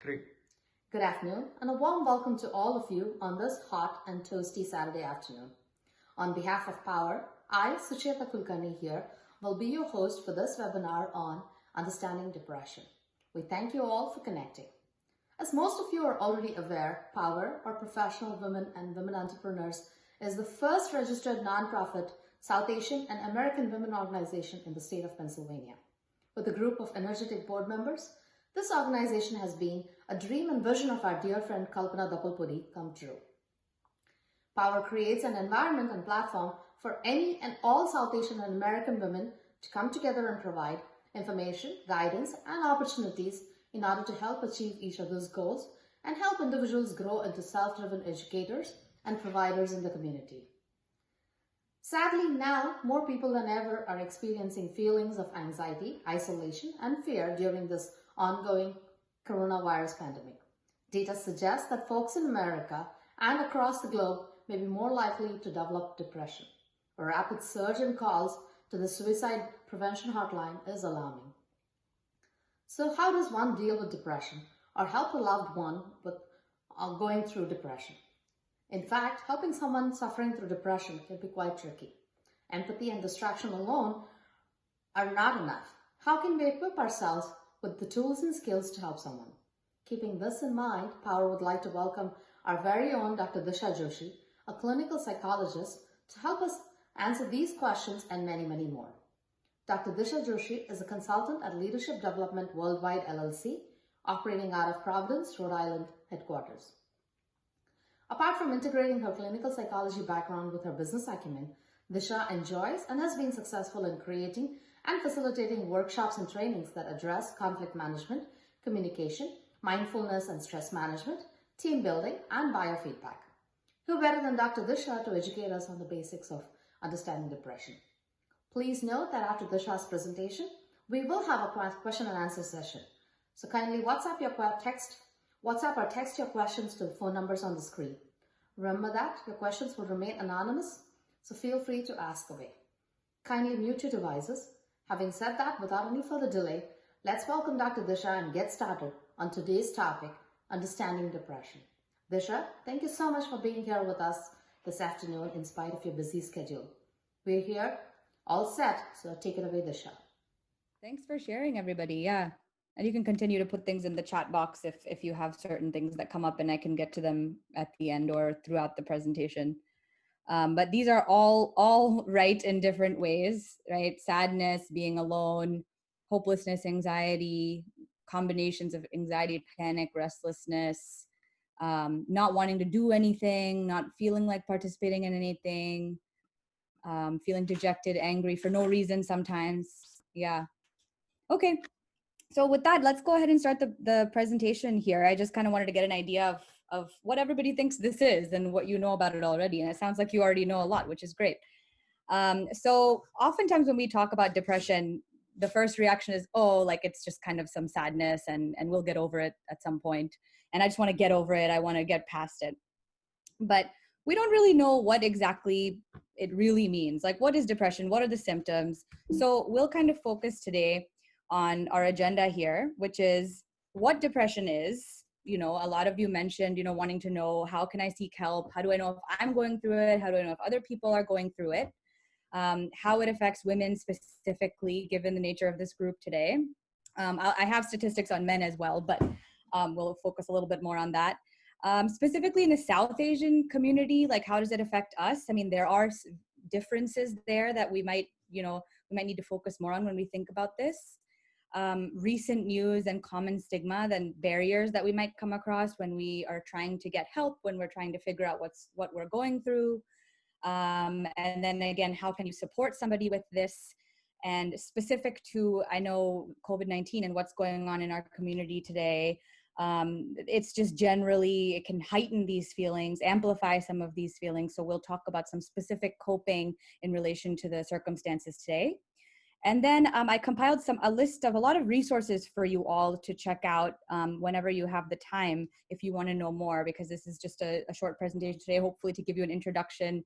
Three. Good afternoon and a warm welcome to all of you on this hot and toasty Saturday afternoon. On behalf of Power, I, Sucheta Kulkarni here, will be your host for this webinar on understanding depression. We thank you all for connecting. As most of you are already aware, Power, or Professional Women and Women Entrepreneurs, is the first registered nonprofit South Asian and American women organization in the state of Pennsylvania. With a group of energetic board members, this organization has been a dream and vision of our dear friend Kalpana Dapalpudi come true. Power creates an environment and platform for any and all South Asian and American women to come together and provide information, guidance, and opportunities in order to help achieve each other's goals and help individuals grow into self-driven educators and providers in the community. Sadly, now more people than ever are experiencing feelings of anxiety, isolation, and fear during this ongoing coronavirus pandemic. Data suggests that folks in America and across the globe may be more likely to develop depression. A rapid surge in calls to the suicide prevention hotline is alarming. So how does one deal with depression or help a loved one with going through depression? In fact, helping someone suffering through depression can be quite tricky. Empathy and distraction alone are not enough. How can we equip ourselves with the tools and skills to help someone? Keeping this in mind, Power would like to welcome our very own Dr.Disha Joshi, a clinical psychologist, to help us answer these questions and many, many more. Dr.Disha Joshi is a consultant at Leadership Development Worldwide LLC, operating out of Providence, Rhode Island headquarters. Apart from integrating her clinical psychology background with her business acumen, Disha enjoys and has been successful in creating and facilitating workshops and trainings that address conflict management, communication, mindfulness and stress management, team building, and biofeedback. Who better than Dr. Disha to educate us on the basics of understanding depression? Please note that after Disha's presentation, we will have a question and answer session. So kindly WhatsApp or text your questions to the phone numbers on the screen. Remember that your questions will remain anonymous, so feel free to ask away. Kindly mute your devices. Having said that, without any further delay, let's welcome Dr. Disha and get started on today's topic, understanding depression. Disha, thank you so much for being here with us this afternoon in spite of your busy schedule. We're here, all set, so take it away, Disha. Thanks for sharing, everybody. Yeah. And you can continue to put things in the chat box if you have certain things that come up, and I can get to them at the end or throughout the presentation. But these are all right in different ways, right? Sadness, being alone, hopelessness, anxiety, combinations of anxiety, panic, restlessness, not wanting to do anything, not feeling like participating in anything, feeling dejected, angry for no reason sometimes. Yeah. Okay. So with that, let's go ahead and start the presentation here. I just kind of wanted to get an idea of what everybody thinks this is and what you know about it already. And it sounds like you already know a lot, which is great. So oftentimes when we talk about depression, the first reaction is, oh, like it's just kind of some sadness and we'll get over it at some point. And I just want to get over it. I want to get past it. But we don't really know what exactly it really means. Like, what is depression? What are the symptoms? So we'll kind of focus today on our agenda here, which is what depression is. You know, a lot of you mentioned, you know, wanting to know, how can I seek help? How do I know if I'm going through it? How do I know if other people are going through it? How it affects women specifically, given the nature of this group today. I have statistics on men as well, but we'll focus a little bit more on that. Specifically in the South Asian community, like how does it affect us? I mean, there are differences there that we might need to focus more on when we think about this. Recent news and common stigma, then barriers that we might come across when we are trying to get help, when we're trying to figure out what we're going through. And then again, how can you support somebody with this? And specific to, I know, COVID-19 and what's going on in our community today, it's just generally, it can heighten these feelings, amplify some of these feelings. So we'll talk about some specific coping in relation to the circumstances today. And then I compiled a list of a lot of resources for you all to check out whenever you have the time, if you want to know more, because this is just a short presentation today, hopefully to give you an introduction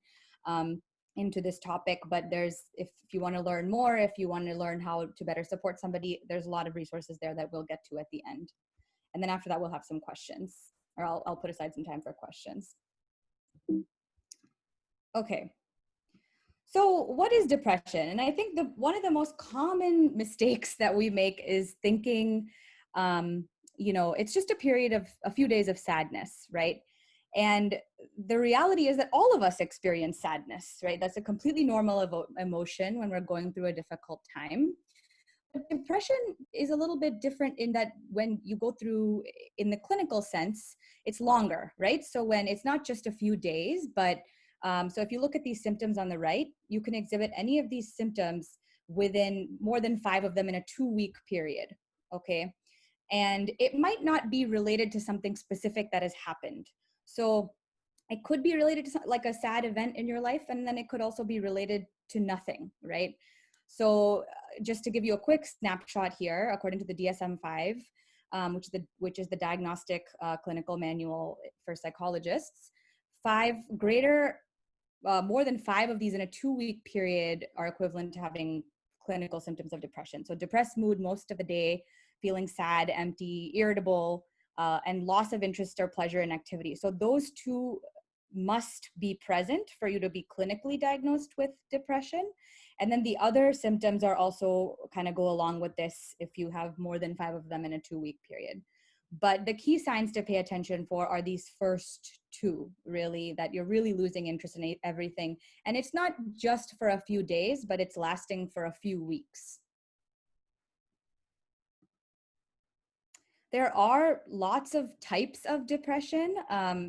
into this topic. But if you want to learn more, if you want to learn how to better support somebody, there's a lot of resources there that we'll get to at the end. And then after that, we'll have some questions, or I'll put aside some time for questions. Okay. So what is depression? And I think one of the most common mistakes that we make is thinking, it's just a period of a few days of sadness, right? And the reality is that all of us experience sadness, right? That's a completely normal emotion when we're going through a difficult time. But depression is a little bit different in that when you go through in the clinical sense, it's longer, right? So when it's not just a few days, but so if you look at these symptoms on the right, you can exhibit any of these symptoms within more than 5 of them in a 2-week period, okay? And it might not be related to something specific that has happened. So it could be related to like a sad event in your life, and then it could also be related to nothing, right? So just to give you a quick snapshot here, according to the DSM-5, which is the Diagnostic Clinical Manual for Psychologists, more than 5 of these in a 2-week period are equivalent to having clinical symptoms of depression. So depressed mood most of the day, feeling sad, empty, irritable, and loss of interest or pleasure in activity. So those 2 must be present for you to be clinically diagnosed with depression. And then the other symptoms are also kind of go along with this if you have more than 5 of them in a 2-week period. But the key signs to pay attention for are these first 2, really, that you're really losing interest in everything. And it's not just for a few days, but it's lasting for a few weeks. There are lots of types of depression.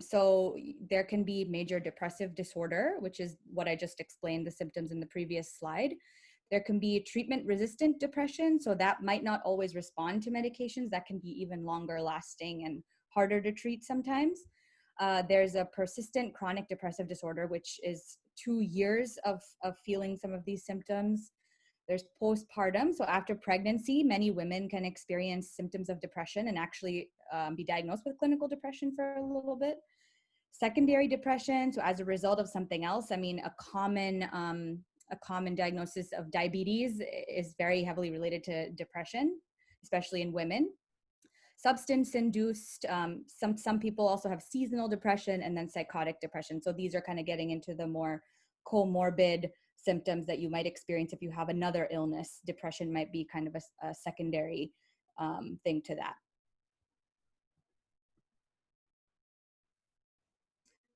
So there can be major depressive disorder, which is what I just explained, the symptoms in the previous slide. There can be treatment-resistant depression, so that might not always respond to medications. That can be even longer lasting and harder to treat sometimes. There's a persistent chronic depressive disorder, which is 2 years of feeling some of these symptoms. There's postpartum. So after pregnancy, many women can experience symptoms of depression and actually be diagnosed with clinical depression for a little bit. Secondary depression. So as a result of something else, I mean, a common diagnosis of diabetes is very heavily related to depression, especially in women. Substance-induced, some people also have seasonal depression, and then psychotic depression. So these are kind of getting into the more comorbid symptoms that you might experience if you have another illness. Depression might be kind of a secondary thing to that.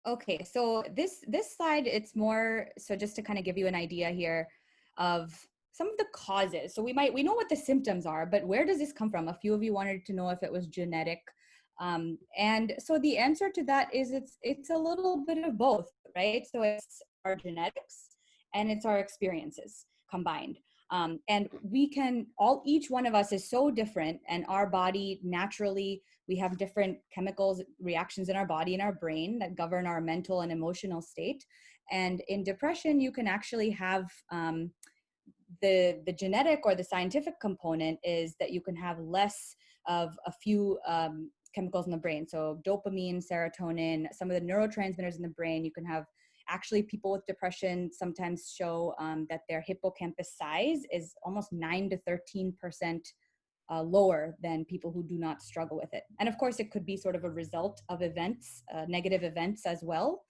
Okay, so this slide, it's more, so just to kind of give you an idea here of some of the causes. So we know what the symptoms are, but where does this come from? A few of you wanted to know if it was genetic. And so the answer to that is it's a little bit of both, right? So it's our genetics and it's our experiences combined. And each one of us is so different, and our body naturally, we have different chemicals, reactions in our body and our brain that govern our mental and emotional state. And in depression, you can actually have the genetic or the scientific component is that you can have less of a few chemicals in the brain. So dopamine, serotonin, some of the neurotransmitters in the brain. You can have actually people with depression sometimes show that their hippocampus size is almost 9 to 13% lower than people who do not struggle with it. And of course, it could be sort of a result of events, negative events as well.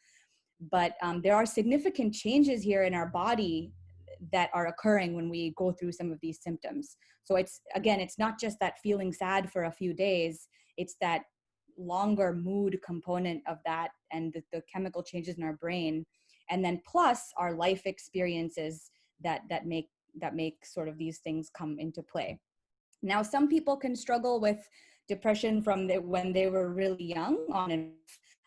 But there are significant changes here in our body that are occurring when we go through some of these symptoms. So it's not just that feeling sad for a few days, it's that longer mood component of that and the chemical changes in our brain. And then plus our life experiences that make sort of these things come into play. Now, some people can struggle with depression from when they were really young on and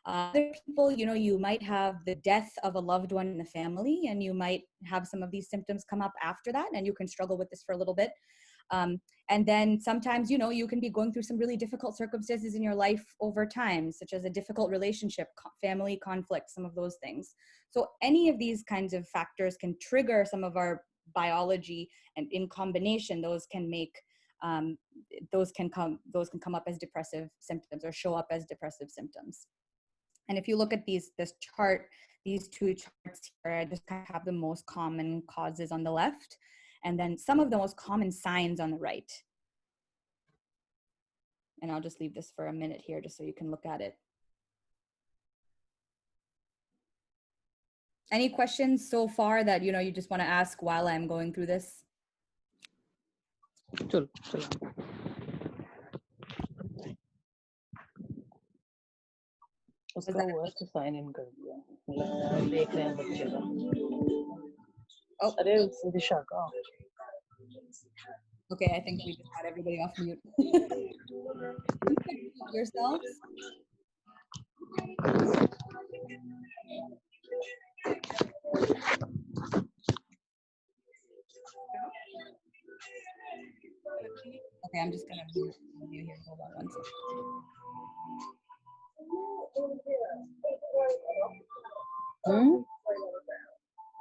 other people, you might have the death of a loved one in the family, and you might have some of these symptoms come up after that, and you can struggle with this for a little bit. And then sometimes, you can be going through some really difficult circumstances in your life over time, such as a difficult relationship, family conflict, some of those things. So any of these kinds of factors can trigger some of our biology, and in combination, those can come up as depressive symptoms or show up as depressive symptoms. And if you look at these two charts here, I just kind of have the most common causes on the left, and then some of the most common signs on the right. And I'll just leave this for a minute here just so you can look at it. Any questions so far that, you just want to ask while I'm going through this? चलो उसका हुआ तो sign in कर दिया मतलब देख रहे हैं बच्चे का अरे दिशा का Okay, I think we just had everybody off mute. Yourselves. Okay, I'm just gonna mute you here. Hold on one second.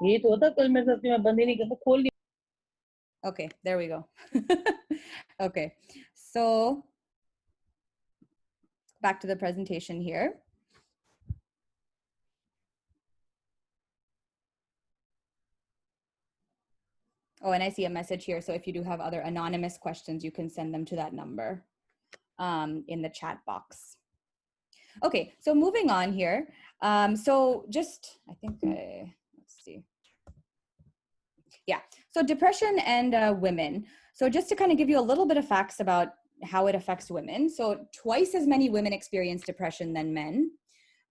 ये तो होता कल मेरे साथ में बंद ही नहीं करता खोल लिया. Okay, there we go. Okay, so back to the presentation here. Oh, and I see a message here. So if you do have other anonymous questions, you can send them to that number in the chat box. Okay, so moving on here. So just, I think, let's see. Yeah, so depression and women. So just to kind of give you a little bit of facts about how it affects women. So twice as many women experience depression than men.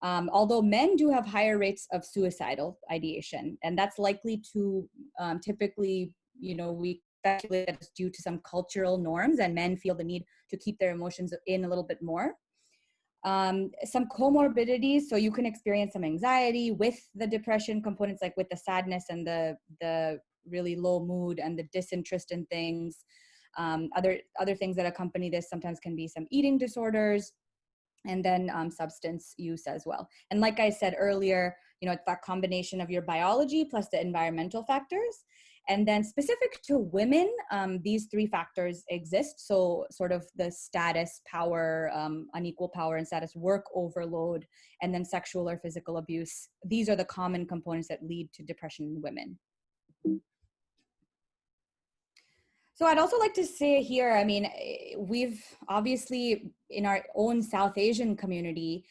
Although men do have higher rates of suicidal ideation, and that's likely to typically, we speculate that it's due to some cultural norms, and men feel the need to keep their emotions in a little bit more. Some comorbidities, so you can experience some anxiety with the depression components, like with the sadness and the really low mood and the disinterest in things. Other things that accompany this sometimes can be some eating disorders, and then substance use as well. And like I said earlier, it's that combination of your biology plus the environmental factors. And then specific to women, these three factors exist. So sort of the status, power, unequal power and status, work overload, and then sexual or physical abuse. These are the common components that lead to depression in women. So I'd also like to say here, I mean, we've obviously in our own South Asian community,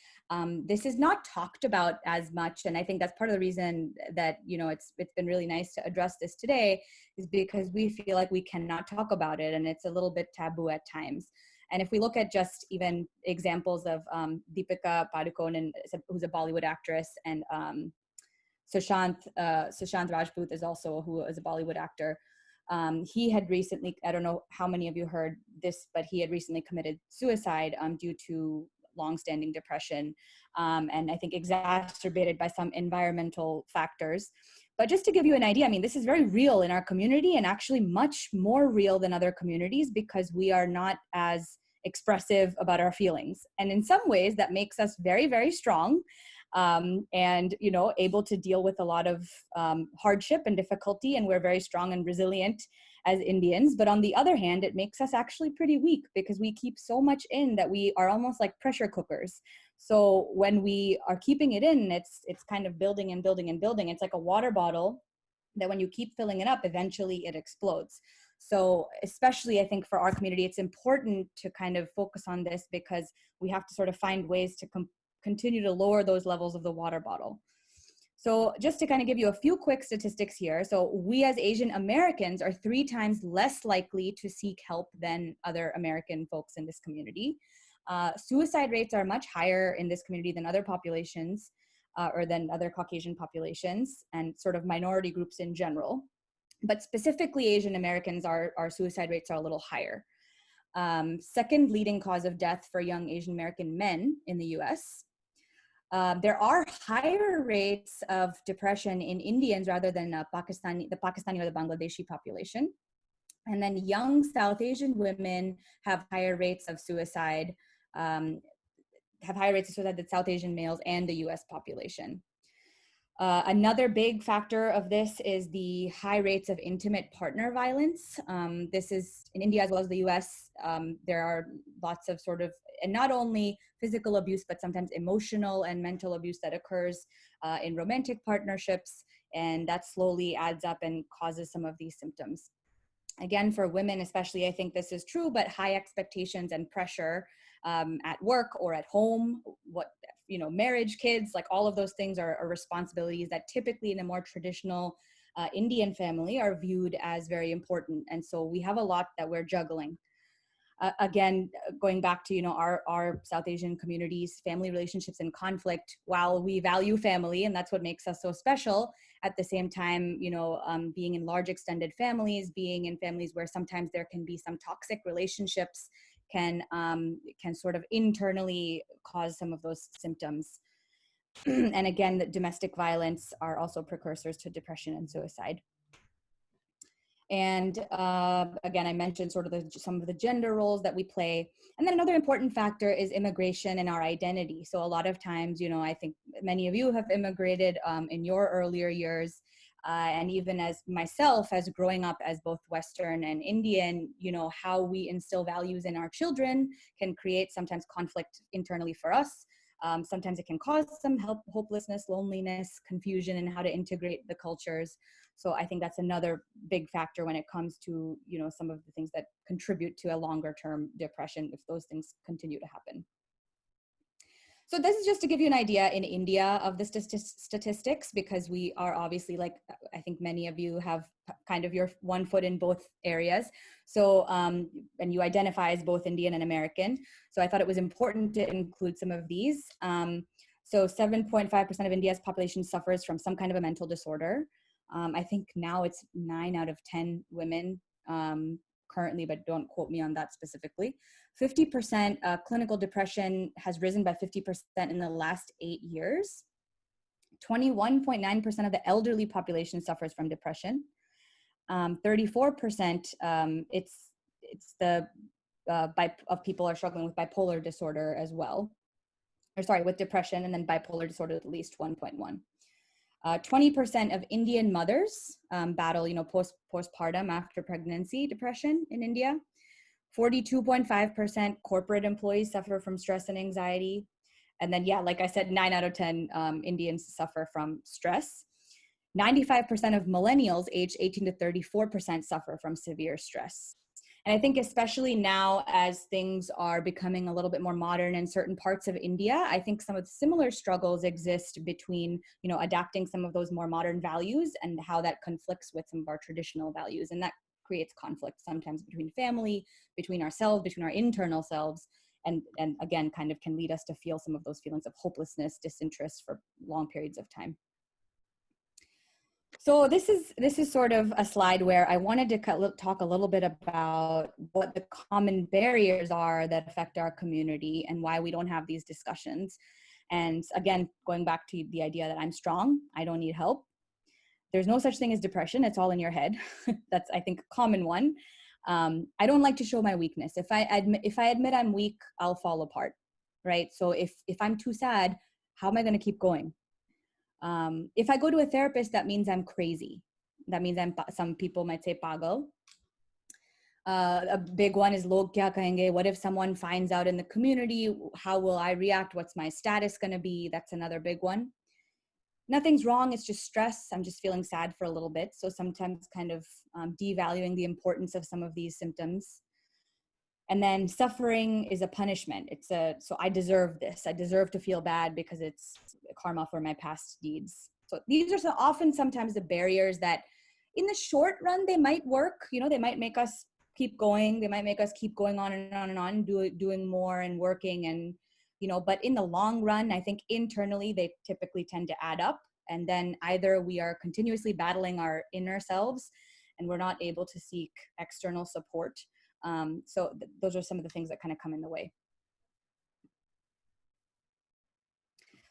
this is not talked about as much. And I think that's part of the reason that, it's been really nice to address this today, is because we feel like we cannot talk about it and it's a little bit taboo at times. And if we look at just even examples of Deepika Padukone, who's a Bollywood actress, and Sushant Rajput is also who is a Bollywood actor. He had recently, I don't know how many of you heard this, but he had recently committed suicide due to longstanding depression, and I think exacerbated by some environmental factors. But just to give you an idea, I mean, this is very real in our community, and actually much more real than other communities, because we are not as expressive about our feelings. And in some ways that makes us very, very strong. And able to deal with a lot of hardship and difficulty, and we're very strong and resilient as Indians. But on the other hand, it makes us actually pretty weak, because we keep so much in that we are almost like pressure cookers. So when we are keeping it in, it's kind of building and building and building. It's like a water bottle that when you keep filling it up, eventually it explodes. So especially I think for our community, it's important to kind of focus on this, because we have to sort of find ways to continue to lower those levels of the water bottle. So just to kind of give you a few quick statistics here. So we as Asian Americans are 3 times less likely to seek help than other American folks in this community. Suicide rates are much higher in this community than other populations, or than other Caucasian populations, and sort of minority groups in general. But specifically Asian Americans, our suicide rates are a little higher. Second leading cause of death for young Asian American men in the US. There are higher rates of depression in Indians rather than the Pakistani or the Bangladeshi population. And then young South Asian women have higher rates of suicide, than South Asian males and the US population. Another big factor of this is the high rates of intimate partner violence. This is in India as well as the US. There are lots of sort of, and not only physical abuse, but sometimes emotional and mental abuse that occurs in romantic partnerships. And that slowly adds up and causes some of these symptoms. Again, for women especially, I think this is true, but high expectations and pressure at work or at home, what, marriage, kids, like all of those things are responsibilities that typically in a more traditional Indian family are viewed as very important. And so we have a lot that we're juggling. Again, going back to, our South Asian communities, family relationships and conflict, while we value family, and that's what makes us so special, at the same time, being in large extended families, being in families where sometimes there can be some toxic relationships can sort of internally cause some of those symptoms. And again, the domestic violence are also precursors to depression and suicide. And again, I mentioned sort of some of the gender roles that we play. And then another important factor is immigration and our identity. So a lot of times, I think many of you have immigrated in your earlier years. And even as myself, as growing up as both Western and Indian, how we instill values in our children can create sometimes conflict internally for us. Sometimes it can cause some hopelessness, loneliness, confusion in how to integrate the cultures. So I think that's another big factor when it comes to, some of the things that contribute to a longer term depression if those things continue to happen. So this is just to give you an idea in India of the statistics, because we are obviously, like, I think many of you have kind of your one foot in both areas. So, and you identify as both Indian and American. So I thought it was important to include some of these. So 7.5% of India's population suffers from some kind of a mental disorder. I think now it's 9 out of 10 women currently, but don't quote me on that specifically. 50% clinical depression has risen by 50% in the last 8 years. 21.9% of the elderly population suffers from depression. 34% it's the of people are struggling with bipolar disorder as well. Or sorry, with depression, and then bipolar disorder at least 1.1. 20% of Indian mothers battle, postpartum after pregnancy depression in India. 42.5% corporate employees suffer from stress and anxiety. And then, like I said, 9 out of 10 Indians suffer from stress. 95% of millennials aged 18 to 34% suffer from severe stress. And I think especially now as things are becoming a little bit more modern in certain parts of India, I think some of the similar struggles exist between, adapting some of those more modern values and how that conflicts with some of our traditional values. And that creates conflict sometimes between family, between ourselves, between our internal selves, and again, kind of can lead us to feel some of those feelings of hopelessness, disinterest for long periods of time. So this is sort of a slide where I wanted to talk a little bit about what the common barriers are that affect our community and why we don't have these discussions. And again, going back to the idea that I'm strong, I don't need help. There's no such thing as depression. It's all in your head. That's, I think, a common one. I don't like to show my weakness. If I admit I'm weak, I'll fall apart, right? So if I'm too sad, how am I going to keep going? If I go to a therapist, that means I'm crazy. That means some people might say pagal. A big one is log kya kahenge? What if someone finds out in the community? How will I react? What's my status going to be? That's another big one. Nothing's wrong. It's just stress. I'm just feeling sad for a little bit. So sometimes kind of devaluing the importance of some of these symptoms. And then suffering is a punishment. So I deserve this. I deserve to feel bad because it's karma for my past deeds. So these are often sometimes the barriers that in the short run, they might work. They might make us keep going. They might make us keep going on and on and on, doing more and working. And, but in the long run, I think internally, they typically tend to add up. And then either we are continuously battling our inner selves and we're not able to seek external support. So those are some of the things that kind of come in the way.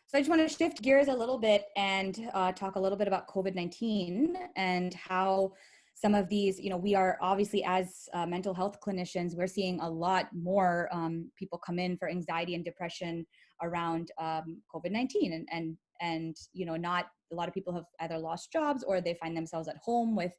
So I just want to shift gears a little bit and talk a little bit about COVID-19 and how some of these, we are obviously as mental health clinicians, we're seeing a lot more people come in for anxiety and depression around COVID-19 and not a lot of people have either lost jobs or they find themselves at home with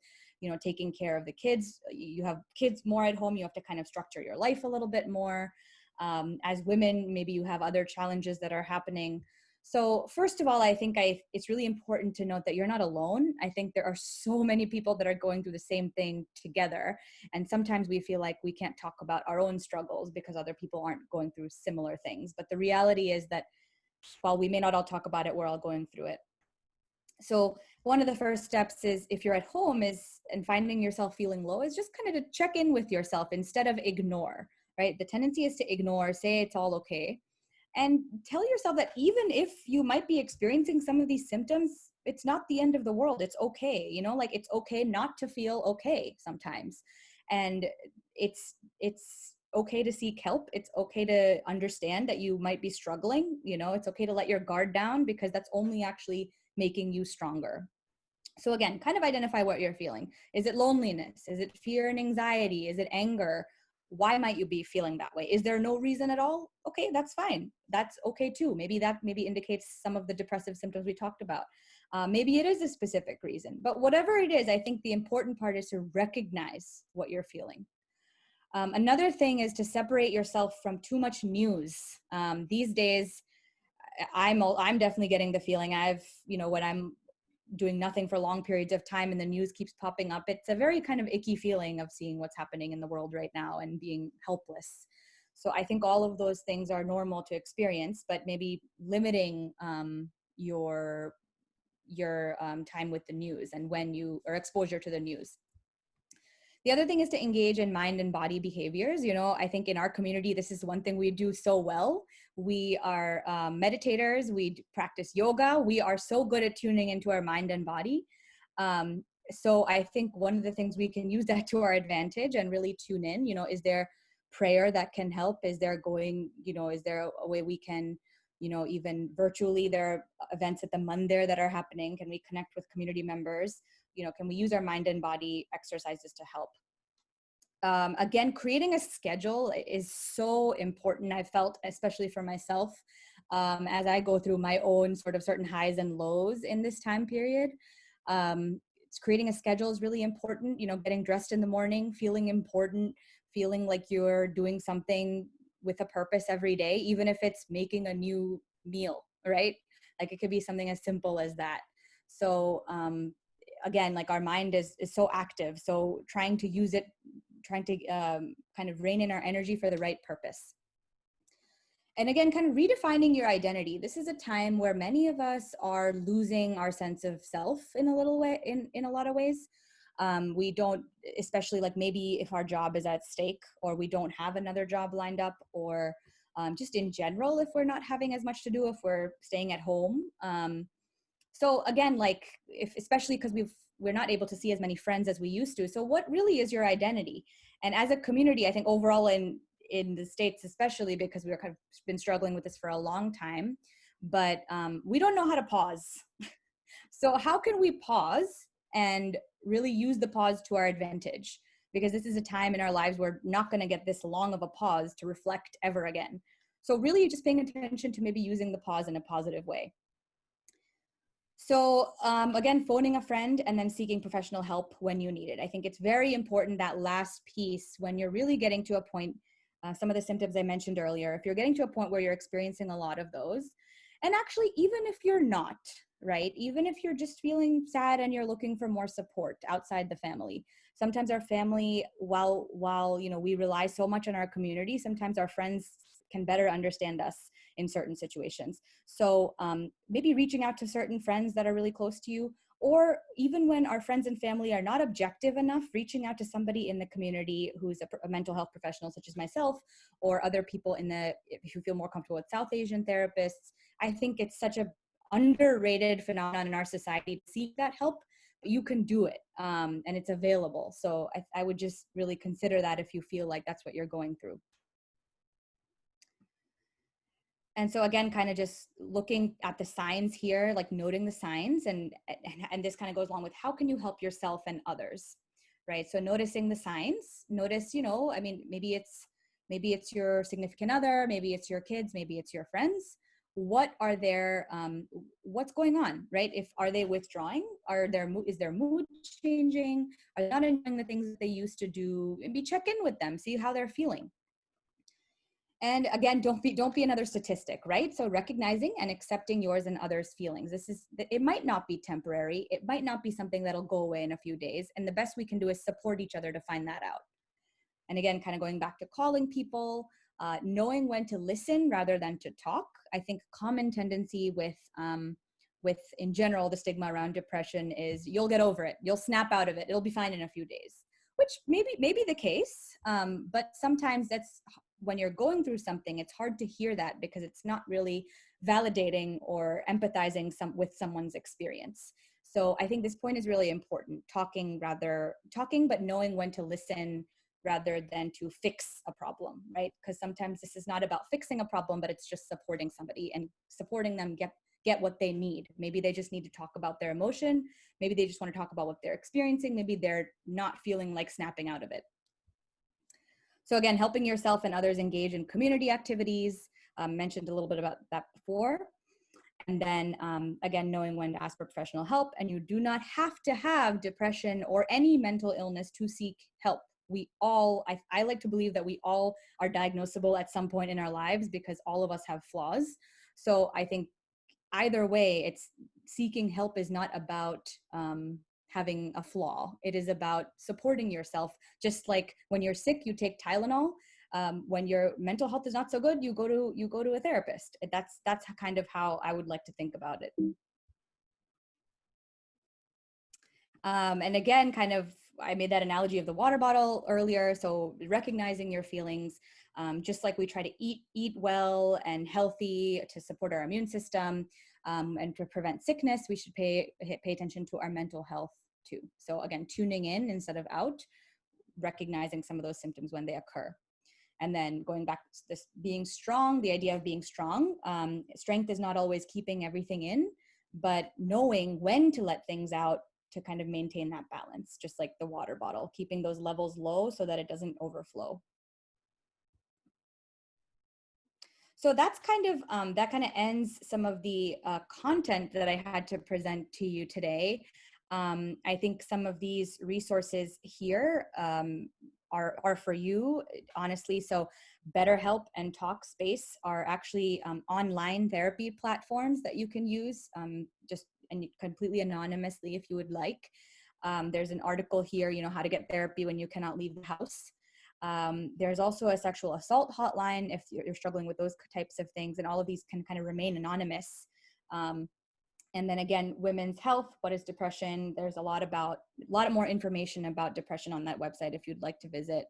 taking care of the kids. You have kids more at home, you have to kind of structure your life a little bit more. As women, maybe you have other challenges that are happening. So first of all, I think it's really important to note that you're not alone. I think there are so many people that are going through the same thing together. And sometimes we feel like we can't talk about our own struggles because other people aren't going through similar things. But the reality is that while we may not all talk about it, we're all going through it. So one of the first steps is, if you're at home and finding yourself feeling low, is just kind of to check in with yourself instead of ignore, right? The tendency is to ignore, say it's all okay, and tell yourself that even if you might be experiencing some of these symptoms, it's not the end of the world. It's okay. Like it's okay not to feel okay sometimes. And it's okay to seek help. It's okay to understand that you might be struggling. It's okay to let your guard down, because that's only actually making you stronger. So again, kind of identify what you're feeling. Is it loneliness? Is it fear and anxiety? Is it anger? Why might you be feeling that way? Is there no reason at all? Okay, that's fine. That's okay too. Maybe that indicates some of the depressive symptoms we talked about. Maybe it is a specific reason, but whatever it is, I think the important part is to recognize what you're feeling. Another thing is to separate yourself from too much news. These days, I'm definitely getting the feeling when I'm doing nothing for long periods of time and the news keeps popping up, it's a very kind of icky feeling of seeing what's happening in the world right now and being helpless. So I think all of those things are normal to experience, but maybe limiting your time with the news and or exposure to the news. The other thing is to engage in mind and body behaviors. I think in our community, this is one thing we do so well. We are meditators, we practice yoga. We are so good at tuning into our mind and body. So I think one of the things we can use that to our advantage and really tune in, is there prayer that can help? Is there a way we can, even virtually, there are events at the Mandir that are happening. Can we connect with community members? Can we use our mind and body exercises to help? Again, creating a schedule is so important. I felt, especially for myself, as I go through my own sort of certain highs and lows in this time period. Creating a schedule is really important. Getting dressed in the morning, feeling important, feeling like you're doing something with a purpose every day, even if it's making a new meal, right? Like it could be something as simple as that. So again, like our mind is so active. So trying to use it, trying to kind of rein in our energy for the right purpose. And again, kind of redefining your identity. This is a time where many of us are losing our sense of self in a little way, in a lot of ways. We don't, especially like maybe if our job is at stake or we don't have another job lined up, or just in general, if we're not having as much to do, if we're staying at home. So again, like especially because we're not able to see as many friends as we used to. So what really is your identity? And as a community, I think overall in the States, especially because we've kind of been struggling with this for a long time, but we don't know how to pause. So how can we pause and really use the pause to our advantage? Because this is a time in our lives we're not going to get this long of a pause to reflect ever again. So really just paying attention to maybe using the pause in a positive way. So again, phoning a friend and then seeking professional help when you need it. I think it's very important, that last piece, when you're really getting to a point, some of the symptoms I mentioned earlier, if you're getting to a point where you're experiencing a lot of those, and actually even if you're not, right? Even if you're just feeling sad and you're looking for more support outside the family. Sometimes our family, while we rely so much on our community, sometimes our friends can better understand us in certain situations. So maybe reaching out to certain friends that are really close to you, or even when our friends and family are not objective enough, reaching out to somebody in the community who's a mental health professional, such as myself, or other people if you feel more comfortable with South Asian therapists. I think it's such a underrated phenomenon in our society to seek that help. But you can do it, and it's available. So I would just really consider that if you feel like that's what you're going through. And so again, kind of just looking at the signs here, like noting the signs, and this kind of goes along with how can you help yourself and others, right? So noticing the signs, notice, maybe it's your significant other, maybe it's your kids, maybe it's your friends. What are their, what's going on, right? Are they withdrawing? Is their mood changing? Are they not enjoying the things that they used to do? Maybe check in with them, see how they're feeling. And again, don't be another statistic, right? So recognizing and accepting yours and others' feelings. It might not be temporary. It might not be something that'll go away in a few days. And the best we can do is support each other to find that out. And again, kind of going back to calling people, knowing when to listen rather than to talk. I think common tendency with in general, the stigma around depression is you'll get over it. You'll snap out of it. It'll be fine in a few days, which may be the case. But sometimes that's when you're going through something, it's hard to hear that because it's not really validating or empathizing with someone's experience. So I think this point is really important. Talking, but knowing when to listen rather than to fix a problem, right? Because sometimes this is not about fixing a problem, but it's just supporting somebody and supporting them get what they need. Maybe they just need to talk about their emotion. Maybe they just want to talk about what they're experiencing. Maybe they're not feeling like snapping out of it. So again, helping yourself and others engage in community activities, mentioned a little bit about that before. And then again, knowing when to ask for professional help. And you do not have to have depression or any mental illness to seek help. We all, I like to believe that we all are diagnosable at some point in our lives because all of us have flaws. So I think either way, it's seeking help is not about having a flaw. It is about supporting yourself. Just like when you're sick, you take Tylenol. When your mental health is not so good, you go to a therapist. That's kind of how I would like to think about it. And again, kind of, I made that analogy of the water bottle earlier. So recognizing your feelings, just like we try to eat well and healthy to support our immune system and to prevent sickness, we should pay attention to our mental health too. So again, tuning in instead of out, recognizing some of those symptoms when they occur. And then going back to this being strong, the idea of being strong, strength is not always keeping everything in, but knowing when to let things out to kind of maintain that balance, just like the water bottle, keeping those levels low so that it doesn't overflow. So that's kind of, that kind of ends some of the content that I had to present to you today. I think some of these resources here are for you, honestly. So BetterHelp and Talkspace are actually online therapy platforms that you can use just and completely anonymously if you would like. There's an article here, how to get therapy when you cannot leave the house. There's also a sexual assault hotline if you're struggling with those types of things, and all of these can kind of remain anonymous. And then again, women's health, what is depression? There's a lot more information about depression on that website if you'd like to visit.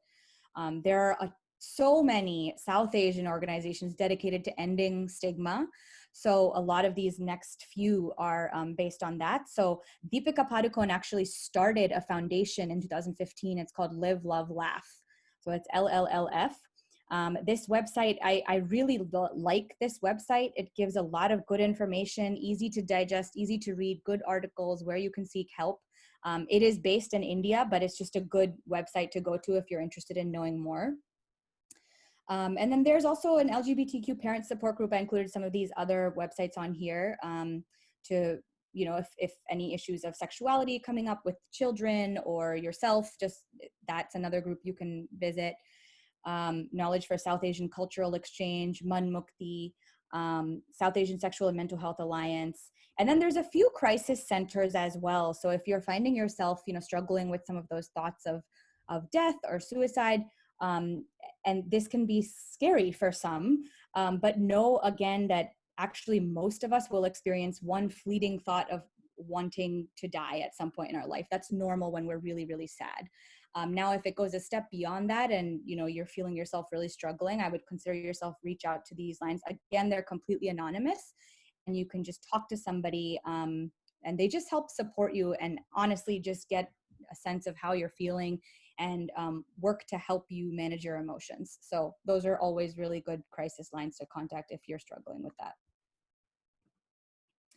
There are so many South Asian organizations dedicated to ending stigma. So a lot of these next few are based on that. So Deepika Padukone actually started a foundation in 2015. It's called Live, Love, Laugh. So it's LLLF. This website, I really like this website. It gives a lot of good information, easy to digest, easy to read, good articles where you can seek help. It is based in India, but it's just a good website to go to if you're interested in knowing more. And then there's also an LGBTQ parent support group. I included some of these other websites on here to, if any issues of sexuality coming up with children or yourself, just that's another group you can visit. Knowledge for South Asian Cultural Exchange, Man Mukti, South Asian Sexual and Mental Health Alliance. And then there's a few crisis centers as well. So if you're finding yourself, struggling with some of those thoughts of death or suicide, and this can be scary for some, but know again that actually most of us will experience one fleeting thought of wanting to die at some point in our life. That's normal when we're really, really sad. Now, if it goes a step beyond that and you're feeling yourself really struggling, I would consider yourself reach out to these lines. Again, they're completely anonymous and you can just talk to somebody and they just help support you and honestly just get a sense of how you're feeling and work to help you manage your emotions. So those are always really good crisis lines to contact if you're struggling with that.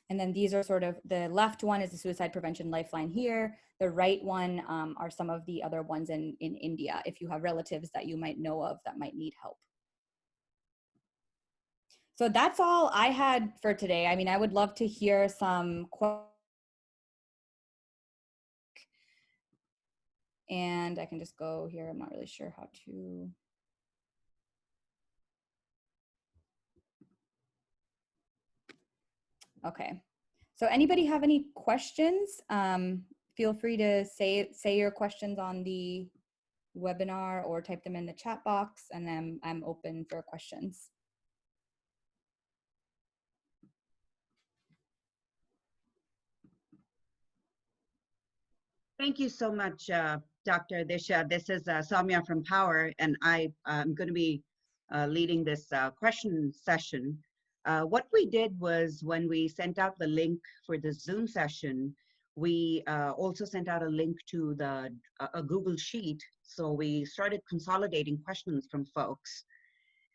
And then these are sort of, the left one is the Suicide Prevention Lifeline here. The right one are some of the other ones in India, if you have relatives that you might know of that might need help. So that's all I had for today. I mean, I would love to hear some questions. And I can just go here. I'm not really sure how to. Okay. So anybody have any questions? Feel free to say your questions on the webinar or type them in the chat box, and then I'm open for questions. Thank you so much, Dr. Disha. This is Soumya from Power, and I'm going to be leading this question session. What we did was when we sent out the link for the Zoom session, we also sent out a link to a Google Sheet. So we started consolidating questions from folks.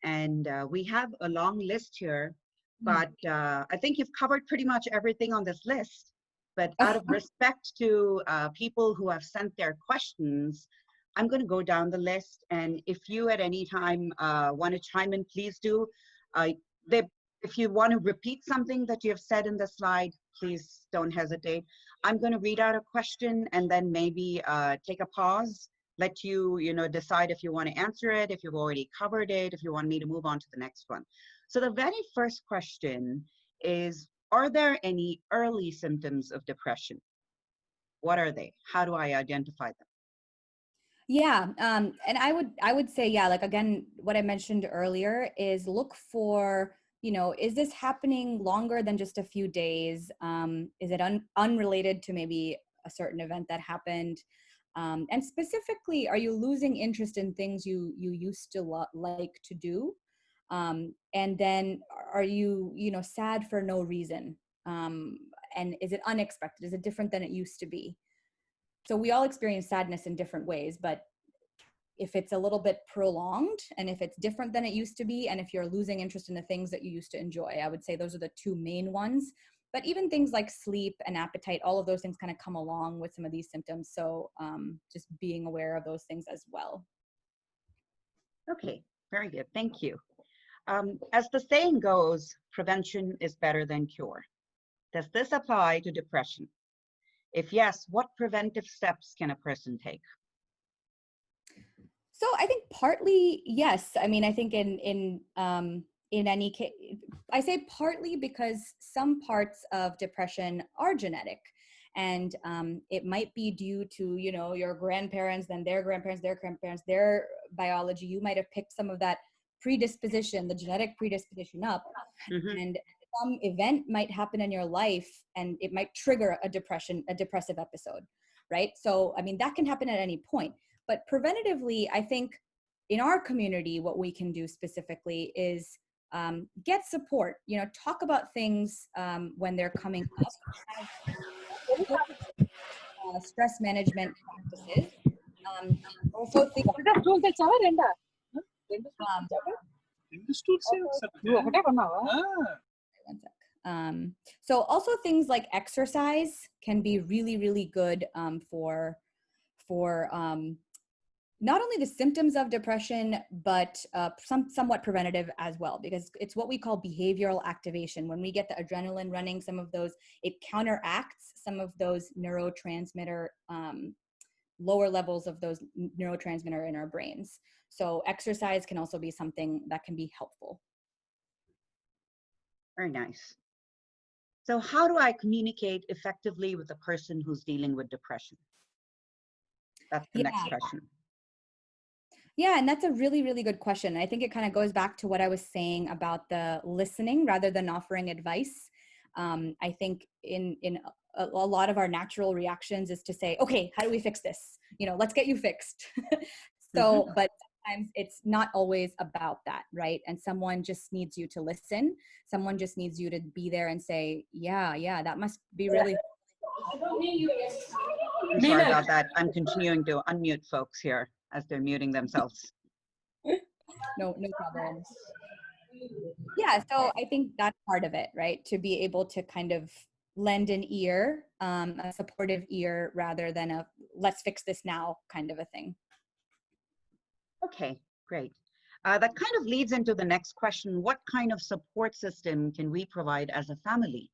And we have a long list here, but I think you've covered pretty much everything on this list. But out of respect to people who have sent their questions, I'm going to go down the list. And if you at any time want to chime in, please do. If you want to repeat something that you have said in the slide, please don't hesitate. I'm going to read out a question and then maybe take a pause, let you, decide if you want to answer it, if you've already covered it, if you want me to move on to the next one. So the very first question is, are there any early symptoms of depression? What are they? How do I identify them? Yeah, and I would say, yeah, like again, what I mentioned earlier is look for, is this happening longer than just a few days? Is it unrelated to maybe a certain event that happened? And specifically, are you losing interest in things you used to like to do? And then are you, sad for no reason? And is it unexpected? Is it different than it used to be? So we all experience sadness in different ways, but if it's a little bit prolonged and if it's different than it used to be, and if you're losing interest in the things that you used to enjoy, I would say those are the two main ones. But even things like sleep and appetite, all of those things kind of come along with some of these symptoms. So just being aware of those things as well. Okay, very good. Thank you. As the saying goes, prevention is better than cure. Does this apply to depression? If yes, what preventive steps can a person take? So I think partly yes. I mean, I think in any case, I say partly because some parts of depression are genetic, and it might be due to your grandparents, then their grandparents, their grandparents, their biology. You might have picked some of that predisposition, the genetic predisposition up, and some event might happen in your life, and it might trigger a depressive episode, right? So I mean, that can happen at any point. But preventatively, I think in our community, what we can do specifically is get support, talk about things when they're coming up, stress management practices. Also think so also things like exercise can be really, really good for not only the symptoms of depression, but somewhat preventative as well, because it's what we call behavioral activation. When we get the adrenaline running, it counteracts some of those neurotransmitter, lower levels of those neurotransmitter in our brains. So exercise can also be something that can be helpful. Very nice. So how do I communicate effectively with a person who's dealing with depression? That's the next question. Yeah, and that's a really, really good question. I think it kind of goes back to what I was saying about the listening rather than offering advice. I think in a lot of our natural reactions is to say, okay, how do we fix this? Let's get you fixed. So, but sometimes it's not always about that, right? And someone just needs you to listen. Someone just needs you to be there and say, yeah, that must be really. I'm sorry about that. I'm continuing to unmute folks here as they're muting themselves. No problem. Yeah, so I think that's part of it, right? To be able to kind of lend an ear, a supportive ear, rather than a let's fix this now kind of a thing. Okay, great. That kind of leads into the next question. What kind of support system can we provide as a family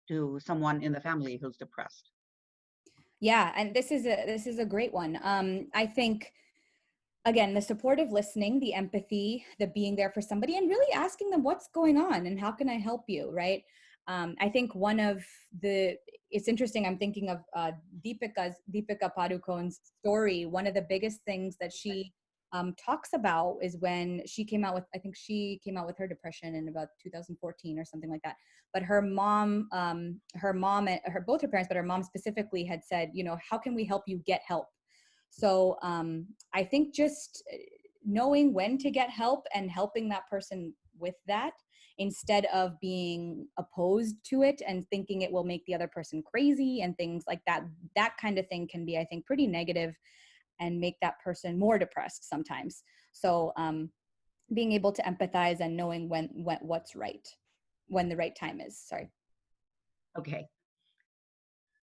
to someone in the family who's depressed? Yeah, and this is a great one. I think, again, the supportive listening, the empathy, the being there for somebody, and really asking them what's going on and how can I help you, right? I think it's interesting. I'm thinking of Deepika Padukone's story. One of the biggest things that she talks about is when she came out with, I think she came out with her depression in about 2014 or something like that. But her mom, both her parents, but her mom specifically had said, how can we help you get help? So I think just knowing when to get help and helping that person with that, instead of being opposed to it and thinking it will make the other person crazy and things like that, that kind of thing can be, I think, pretty negative and make that person more depressed sometimes. So being able to empathize and knowing what's right, when the right time is. Sorry. Okay.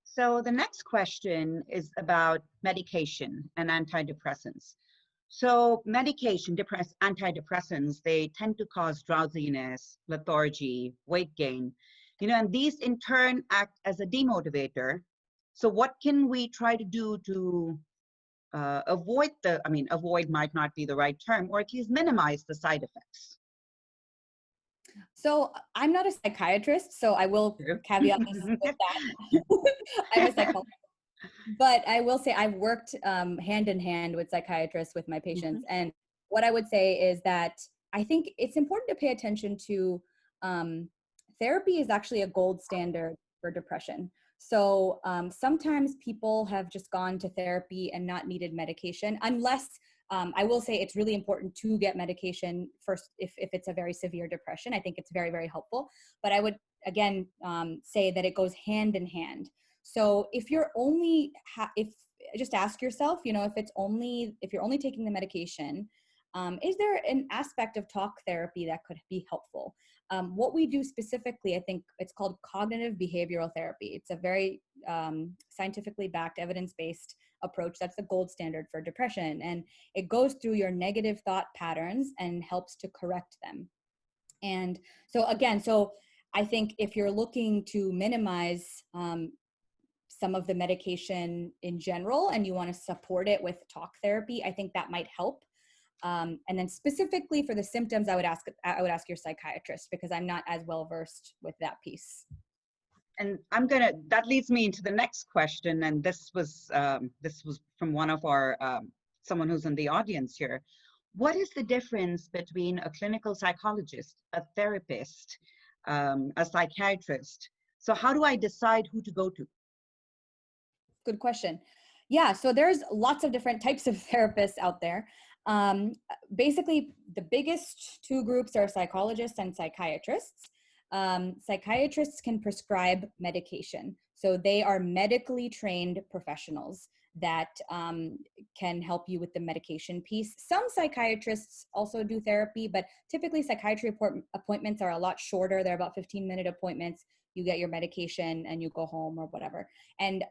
So the next question is about medication and antidepressants. So medication, antidepressants, they tend to cause drowsiness, lethargy, weight gain, and these in turn act as a demotivator. So what can we try to do to avoid avoid might not be the right term, or at least minimize the side effects? So I'm not a psychiatrist, so I will caveat this with that. I'm a psychologist. But I will say I've worked hand in hand with psychiatrists with my patients. And what I would say is that I think it's important to pay attention to therapy is actually a gold standard for depression. So sometimes people have just gone to therapy and not needed medication, unless I will say it's really important to get medication first if it's a very severe depression. I think it's very, very helpful. But I would, again, say that it goes hand in hand. So if you're only, just ask yourself, if you're only taking the medication, is there an aspect of talk therapy that could be helpful? What we do specifically, I think it's called cognitive behavioral therapy. It's a very scientifically backed, evidence-based approach. That's the gold standard for depression. And it goes through your negative thought patterns and helps to correct them. And so again, I think if you're looking to minimize some of the medication in general and you want to support it with talk therapy, I think that might help. And then specifically for the symptoms, I would ask your psychiatrist, because I'm not as well versed with that piece. And that leads me into the next question. And this was from one of our, someone who's in the audience here. What is the difference between a clinical psychologist, a therapist, a psychiatrist? So how do I decide who to go to? Good question. Yeah, so there's lots of different types of therapists out there. Basically, the biggest two groups are psychologists and psychiatrists. Psychiatrists can prescribe medication. So they are medically trained professionals that can help you with the medication piece. Some psychiatrists also do therapy, but typically psychiatry appointments are a lot shorter. They're about 15-minute appointments. You get your medication and you go home or whatever. And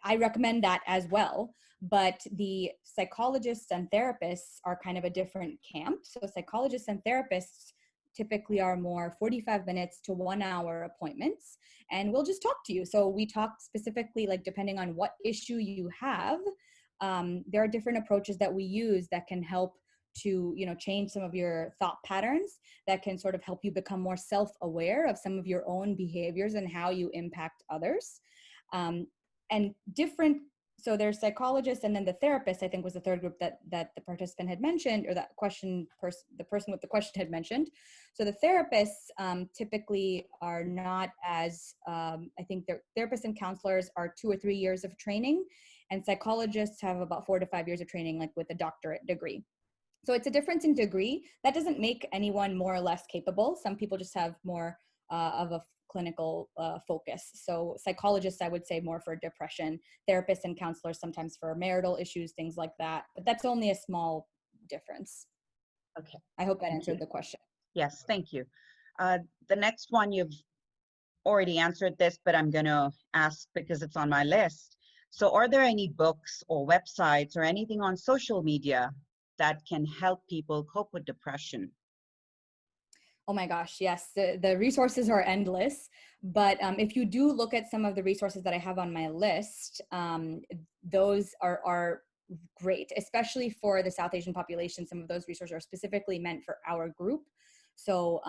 I recommend that as well. But the psychologists and therapists are kind of a different camp. So psychologists and therapists typically are more 45 minutes to 1 hour appointments, and we'll just talk to you. So we talk specifically, like depending on what issue you have, there are different approaches that we use that can help to, change some of your thought patterns, that can sort of help you become more self-aware of some of your own behaviors and how you impact others. So there's psychologists, and then the therapist, I think, was the third group that the participant had mentioned, or the person with the question had mentioned. So the therapists typically are not as, I think therapists and counselors are 2 or 3 years of training, and psychologists have about 4 to 5 years of training, like with a doctorate degree. So it's a difference in degree. That doesn't make anyone more or less capable. Some people just have more of a clinical focus. So psychologists, I would say, more for depression, therapists and counselors sometimes for marital issues, things like that. But that's only a small difference. Okay. I hope that answered the question. Yes, thank you. The next one, you've already answered this, but I'm going to ask because it's on my list. So are there any books or websites or anything on social media that can help people cope with depression? Oh my gosh, yes, the resources are endless. But if you do look at some of the resources that I have on my list, those are great, especially for the South Asian population. Some of those resources are specifically meant for our group. So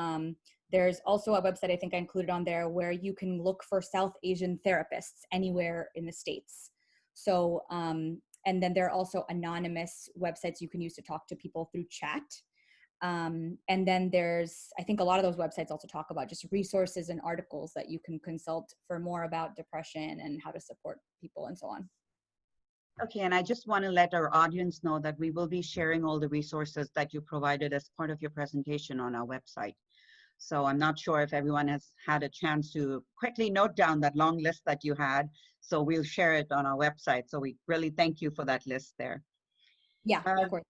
There's also a website I think I included on there where you can look for South Asian therapists anywhere in the States. So, and then there are also anonymous websites you can use to talk to people through chat. And then there's, I think a lot of those websites also talk about just resources and articles that you can consult for more about depression and how to support people and so on. Okay, and I just want to let our audience know that we will be sharing all the resources that you provided as part of your presentation on our website. So I'm not sure if everyone has had a chance to quickly note down that long list that you had. So we'll share it on our website. So we really thank you for that list there. Yeah, of course.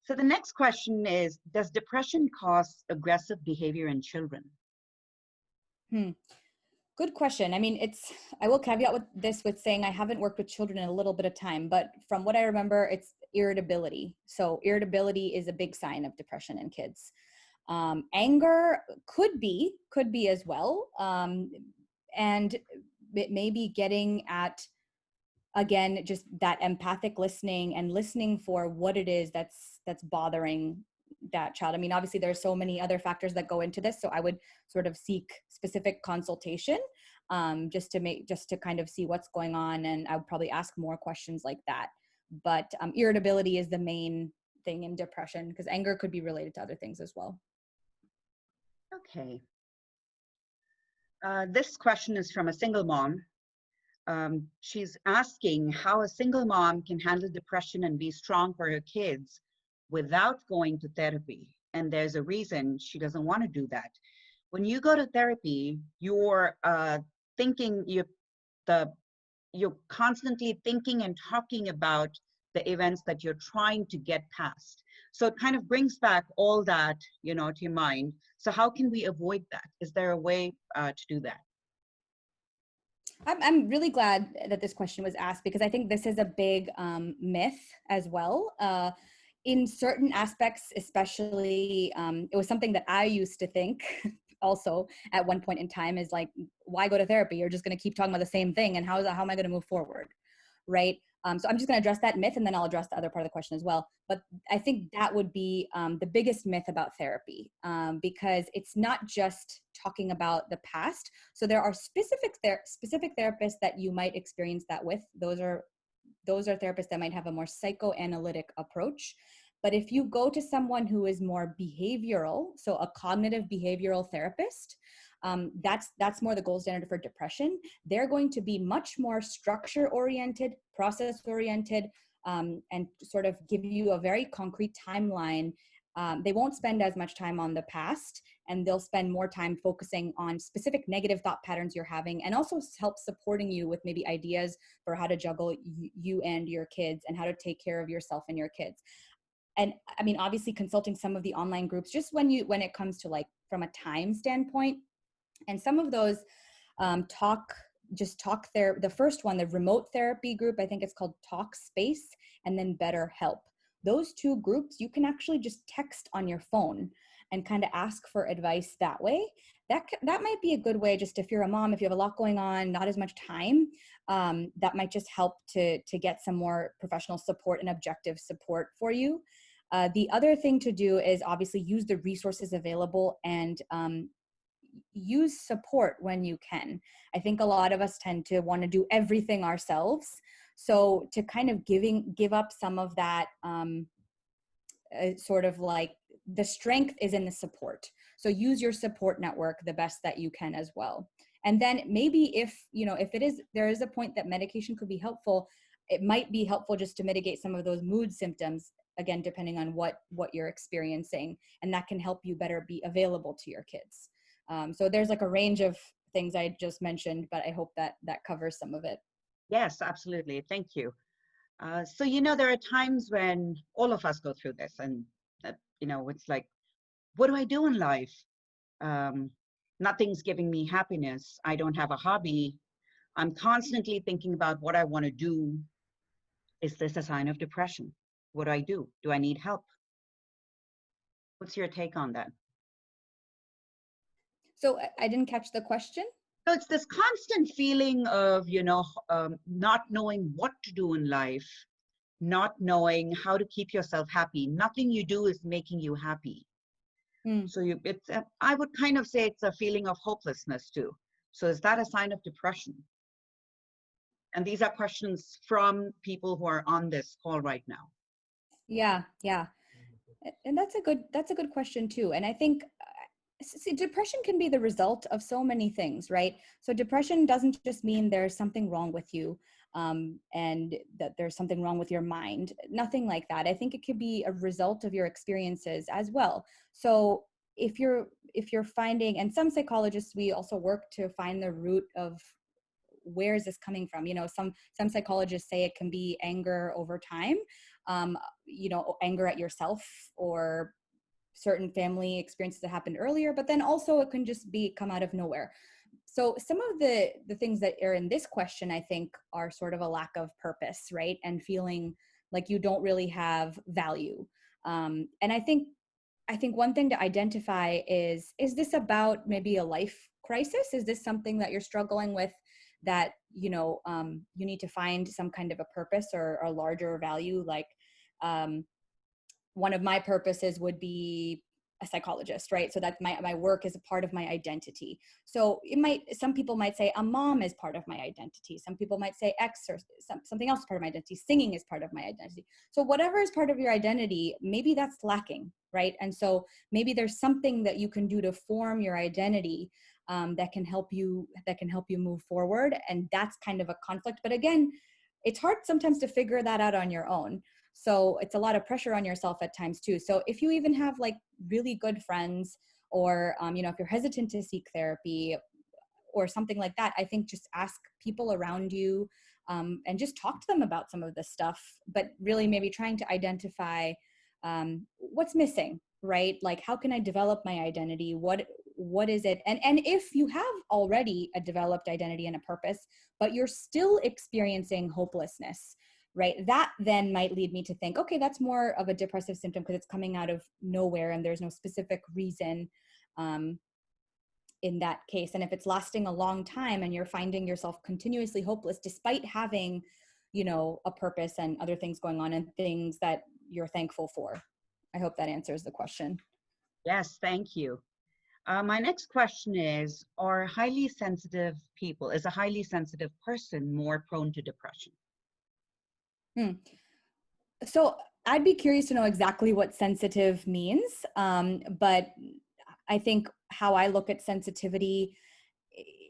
So the next question is, does depression cause aggressive behavior in children? Good question. I mean, I will caveat with this with saying I haven't worked with children in a little bit of time, but from what I remember, it's irritability. So irritability is a big sign of depression in kids. Anger could be as well. And it may be getting at, again, just that empathic listening and listening for what it is that's bothering that child. I mean, obviously there's so many other factors that go into this. So I would sort of seek specific consultation just to kind of see what's going on. And I would probably ask more questions like that. But irritability is the main thing in depression, because anger could be related to other things as well. Okay. This question is from a single mom. She's asking how a single mom can handle depression and be strong for her kids without going to therapy. And there's a reason she doesn't want to do that. When you go to therapy, you're you're constantly thinking and talking about the events that you're trying to get past. So it kind of brings back all that, to your mind. So how can we avoid that? Is there a way to do that? I'm really glad that this question was asked, because I think this is a big myth as well. In certain aspects, especially, it was something that I used to think also at one point in time, is like, why go to therapy? You're just going to keep talking about the same thing. And how am I going to move forward? Right. So I'm just going to address that myth, and then I'll address the other part of the question as well. But I think that would be the biggest myth about therapy, because it's not just talking about the past. So there are specific therapists that you might experience that with. Those are therapists that might have a more psychoanalytic approach. But if you go to someone who is more behavioral, so a cognitive behavioral therapist, that's more the gold standard for depression. They're going to be much more structure-oriented, process-oriented, and sort of give you a very concrete timeline. They won't spend as much time on the past, and they'll spend more time focusing on specific negative thought patterns you're having, and also help supporting you with maybe ideas for how to juggle you and your kids, and how to take care of yourself and your kids. And I mean, obviously consulting some of the online groups, just when it comes to like from a time standpoint, and some of those the first one, the remote therapy group, I think it's called Talkspace, and then BetterHelp. Those two groups, you can actually just text on your phone and kind of ask for advice that way. That might be a good way, just if you're a mom, if you have a lot going on, not as much time, that might just help to get some more professional support and objective support for you. The other thing to do is obviously use the resources available, and use support when you can. I think a lot of us tend to want to do everything ourselves. So to kind of give up some of that, sort of like the strength is in the support. So use your support network the best that you can as well. And then maybe if there is a point that medication could be helpful, it might be helpful just to mitigate some of those mood symptoms, again, depending on what you're experiencing, and that can help you better be available to your kids. So there's like a range of things I just mentioned, but I hope that covers some of it. Yes, absolutely. Thank you. So, there are times when all of us go through this, and, it's like, what do I do in life? Nothing's giving me happiness. I don't have a hobby. I'm constantly thinking about what I want to do. Is this a sign of depression? What do I do? Do I need help? What's your take on that? So I didn't catch the question. So it's this constant feeling of, not knowing what to do in life, not knowing how to keep yourself happy. Nothing you do is making you happy. Mm. So I would kind of say it's a feeling of hopelessness too. So is that a sign of depression? And these are questions from people who are on this call right now. Yeah, yeah. And that's a good question too. And I think see, depression can be the result of so many things, right? So depression doesn't just mean there's something wrong with you, and that there's something wrong with your mind. Nothing like that. I think it could be a result of your experiences as well. So if you're finding, and some psychologists, we also work to find the root of where is this coming from. You know, some psychologists say it can be anger over time, you know, anger at yourself or certain family experiences that happened earlier, but then also it can just be come out of nowhere. So some of the things that are in this question, I think, are sort of a lack of purpose, right? And feeling like you don't really have value. And I think one thing to identify is this about maybe a life crisis? Is this something that you're struggling with that, you know, you need to find some kind of a purpose or a larger value? Like, one of my purposes would be a psychologist, right? So that's my work is a part of my identity. So some people might say a mom is part of my identity. Some people might say X or something else is part of my identity. Singing is part of my identity. So whatever is part of your identity, maybe that's lacking, right? And so maybe there's something that you can do to form your identity, that can help you move forward. And that's kind of a conflict. But again, it's hard sometimes to figure that out on your own. So it's a lot of pressure on yourself at times too. So if you even have like really good friends, or, you know, if you're hesitant to seek therapy or something like that, I think just ask people around you, and just talk to them about some of this stuff, but really maybe trying to identify, what's missing, right? Like, how can I develop my identity? What is it? And if you have already a developed identity and a purpose, but you're still experiencing hopelessness, right? That then might lead me to think, okay, that's more of a depressive symptom because it's coming out of nowhere and there's no specific reason, in that case. And if it's lasting a long time and you're finding yourself continuously hopeless despite having, you know, a purpose and other things going on and things that you're thankful for. I hope that answers the question. Yes, thank you. My next question is a highly sensitive person more prone to depression? So I'd be curious to know exactly what sensitive means. But I think how I look at sensitivity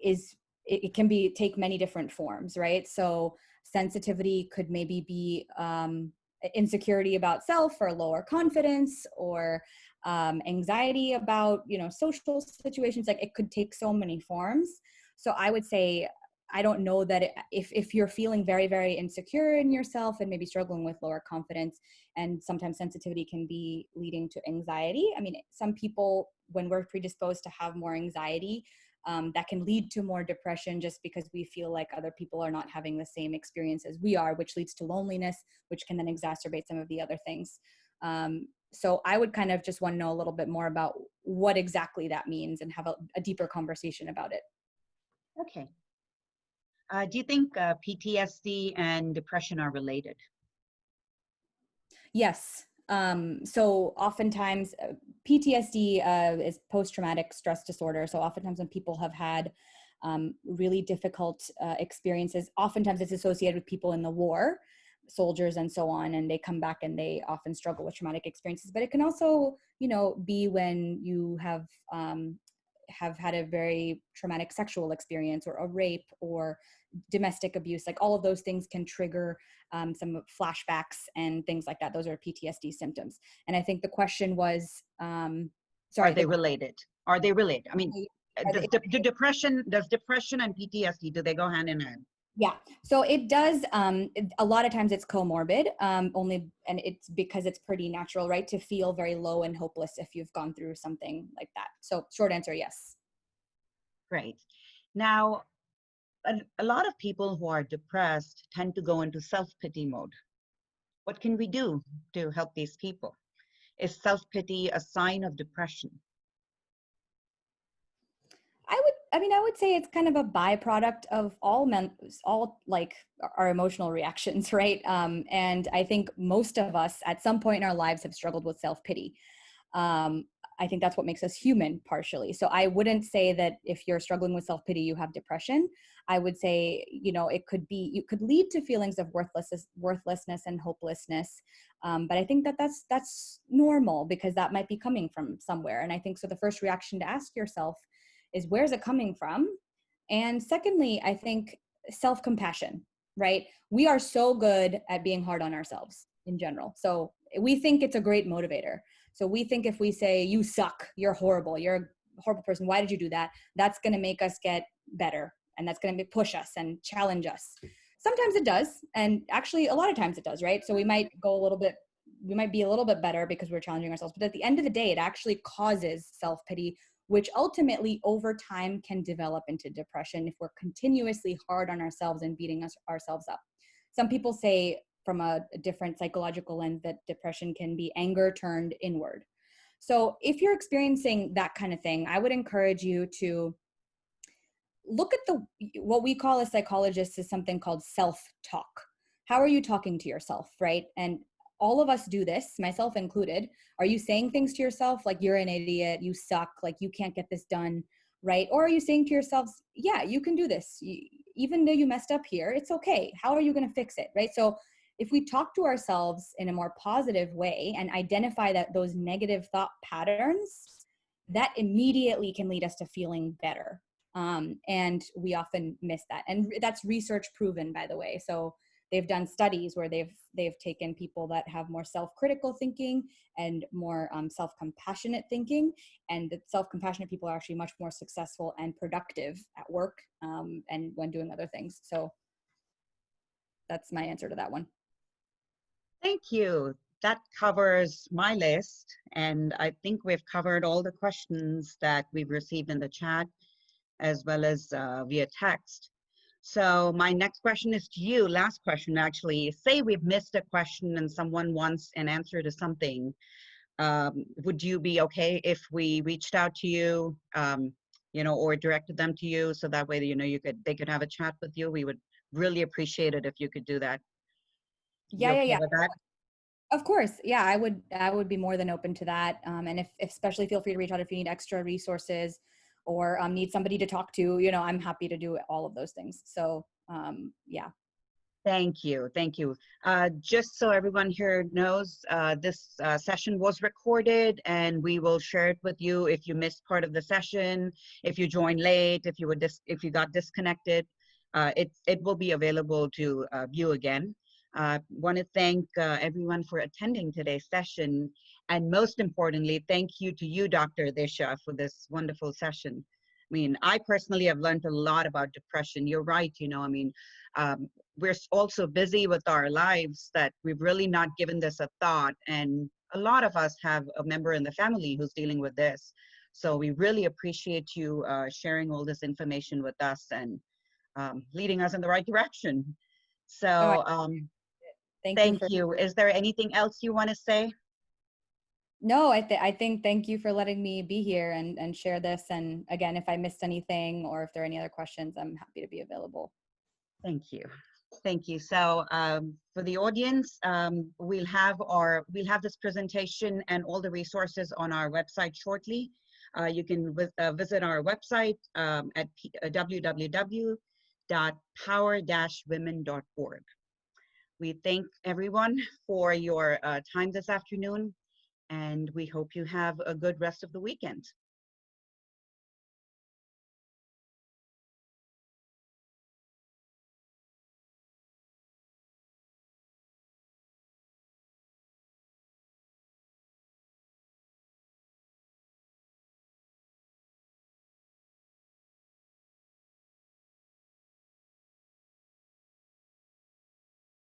is it can take many different forms, right? So sensitivity could maybe be, insecurity about self or lower confidence, or anxiety about, you know, social situations. Like, it could take so many forms. So I would say, I don't know that if you're feeling very, very insecure in yourself and maybe struggling with lower confidence, and sometimes sensitivity can be leading to anxiety. I mean, some people, when we're predisposed to have more anxiety, that can lead to more depression just because we feel like other people are not having the same experience as we are, which leads to loneliness, which can then exacerbate some of the other things. So I would kind of just want to know a little bit more about what exactly that means and have a deeper conversation about it. Okay. Do you think PTSD and depression are related? Yes. So oftentimes PTSD is post-traumatic stress disorder. So oftentimes when people have had really difficult experiences, oftentimes it's associated with people in the war, soldiers and so on, and they come back and they often struggle with traumatic experiences. But it can also, you know, be when you have had a very traumatic sexual experience or a rape or domestic abuse. Like, all of those things can trigger some flashbacks and things like that. Those are PTSD symptoms. And I think the question was, sorry. Are they related? Are they related? I mean, does depression and PTSD, do they go hand in hand? Yeah, so it does. A lot of times it's comorbid, only, and it's because it's pretty natural, right, to feel very low and hopeless if you've gone through something like that. So short answer, yes. Great. Now, a lot of people who are depressed tend to go into self-pity mode. What can we do to help these people? Is self-pity a sign of depression? I would say it's kind of a byproduct of all like our emotional reactions, right? And I think most of us at some point in our lives have struggled with self-pity. I think that's what makes us human partially. So I wouldn't say that if you're struggling with self-pity, you have depression. I would say, it could be, you could lead to feelings of worthlessness and hopelessness. But I think that that's normal, because that might be coming from somewhere. And I think so the first reaction to ask yourself is, where's it coming from? And secondly, I think self-compassion, right? We are so good at being hard on ourselves in general. So we think it's a great motivator. So we think if we say, you suck, you're horrible, you're a horrible person, why did you do that? That's going to make us get better. And that's going to push us and challenge us. Sometimes it does. And actually, a lot of times it does, right? So we might be a little bit better because we're challenging ourselves. But at the end of the day, it actually causes self-pity, which ultimately over time can develop into depression if we're continuously hard on ourselves and beating ourselves up. Some people say, from a different psychological lens, that depression can be anger turned inward. So if you're experiencing that kind of thing, I would encourage you to look at what we call as psychologists is something called self-talk. How are you talking to yourself, right? And all of us do this, myself included. Are you saying things to yourself like, you're an idiot, you suck, like you can't get this done, right? Or are you saying to yourselves, yeah, you can do this. Even though you messed up here, it's okay. How are you going to fix it, right? So if we talk to ourselves in a more positive way and identify that those negative thought patterns, that immediately can lead us to feeling better. And we often miss that. And that's research proven, by the way. So they've done studies where they've taken people that have more self-critical thinking and more self-compassionate thinking, and the self-compassionate people are actually much more successful and productive at work and when doing other things. So that's my answer to that one. Thank you. That covers my list, and I think we've covered all the questions that we've received in the chat as well as via text. So my next question is to you, last question actually. Say we've missed a question and someone wants an answer to something. Would you be okay if we reached out to you, or directed them to you, so that way, they could have a chat with you? We would really appreciate it if you could do that. You okay Yeah. with that? Of course. Yeah, I would be more than open to that. And if especially feel free to reach out if you need extra resources or need somebody to talk to, I'm happy to do all of those things. So yeah. Thank you. Thank you. Just so everyone here knows, this session was recorded, and we will share it with you if you missed part of the session, if you joined late, if you got disconnected. It will be available to view again. Want to thank everyone for attending today's session, and most importantly, thank you to you, Dr. Disha, for this wonderful session. I mean, I personally have learned a lot about depression. You're right, we're all so busy with our lives that we've really not given this a thought, and a lot of us have a member in the family who's dealing with this. So we really appreciate you sharing all this information with us and leading us in the right direction. So thank you. Is there anything else you want to say? No, I think thank you for letting me be here and share this. And again, if I missed anything or if there are any other questions, I'm happy to be available. Thank you. Thank you. So for the audience, we'll have this presentation and all the resources on our website shortly. You can visit our website at www.power-women.org. We thank everyone for your time this afternoon, and we hope you have a good rest of the weekend.